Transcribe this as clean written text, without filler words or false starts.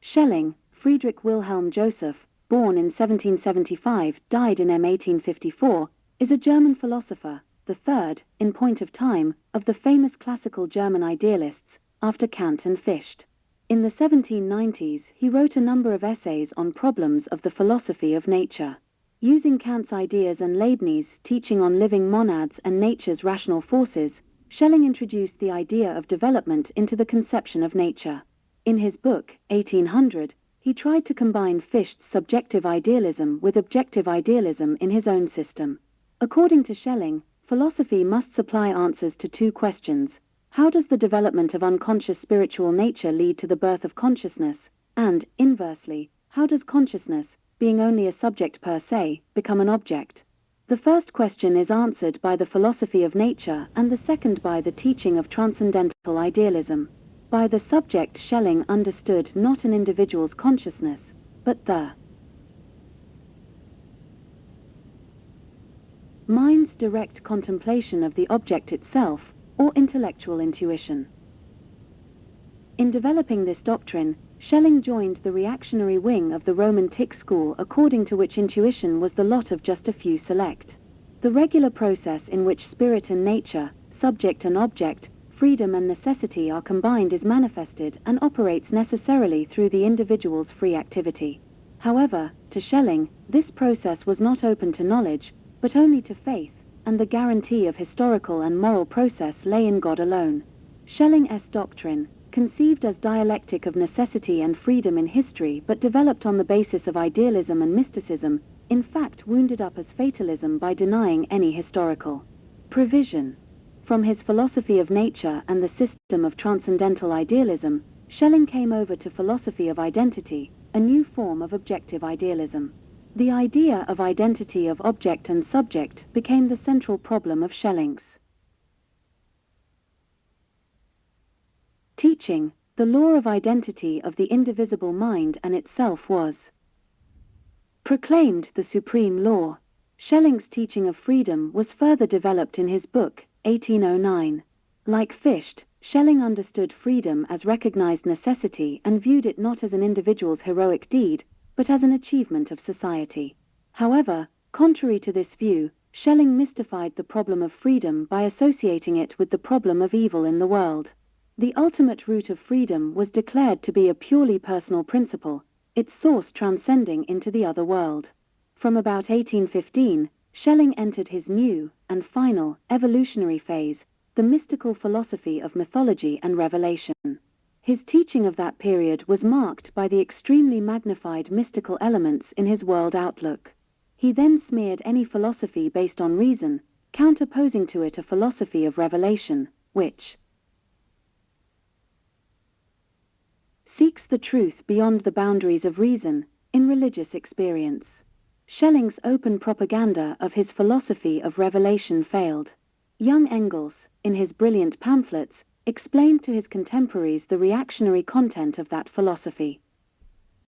Schelling, Friedrich Wilhelm Joseph, born in 1775, died in 1854, is a German philosopher, the third, in point of time, of the famous classical German idealists, after Kant and Fichte. In the 1790s, he wrote a number of essays on problems of the philosophy of nature. Using Kant's ideas and Leibniz's teaching on living monads and nature's rational forces, Schelling introduced the idea of development into the conception of nature. In his book, 1800, he tried to combine Fichte's subjective idealism with objective idealism in his own system. According to Schelling, philosophy must supply answers to two questions: how does the development of unconscious spiritual nature lead to the birth of consciousness? And, inversely, how does consciousness, being only a subject per se, become an object? The first question is answered by the philosophy of nature and the second by the teaching of transcendental idealism. By the subject, Schelling understood not an individual's consciousness, but the mind's direct contemplation of the object itself, or intellectual intuition. In developing this doctrine, Schelling joined the reactionary wing of the Romantic school, according to which intuition was the lot of just a few select. The regular process in which spirit and nature, subject and object, freedom and necessity are combined is manifested and operates necessarily through the individual's free activity. However, to Schelling, this process was not open to knowledge, but only to faith, and the guarantee of historical and moral process lay in God alone. Schelling's doctrine, conceived as dialectic of necessity and freedom in history but developed on the basis of idealism and mysticism, in fact wounded up as fatalism by denying any historical provision. From his philosophy of nature and the system of transcendental idealism, Schelling came over to philosophy of identity, a new form of objective idealism. The idea of identity of object and subject became the central problem of Schelling's teaching. The law of identity of the indivisible mind and itself was proclaimed the supreme law. Schelling's teaching of freedom was further developed in his book, 1809. Like Fichte, Schelling understood freedom as recognized necessity and viewed it not as an individual's heroic deed, but as an achievement of society. However, contrary to this view, Schelling mystified the problem of freedom by associating it with the problem of evil in the world. The ultimate root of freedom was declared to be a purely personal principle, its source transcending into the other world. From about 1815, Schelling entered his new, and final, evolutionary phase, the mystical philosophy of mythology and revelation. His teaching of that period was marked by the extremely magnified mystical elements in his world outlook. He then smeared any philosophy based on reason, counterposing to it a philosophy of revelation, which seeks the truth beyond the boundaries of reason, in religious experience. Schelling's open propaganda of his philosophy of revelation failed. Young Engels, in his brilliant pamphlets, explained to his contemporaries the reactionary content of that philosophy.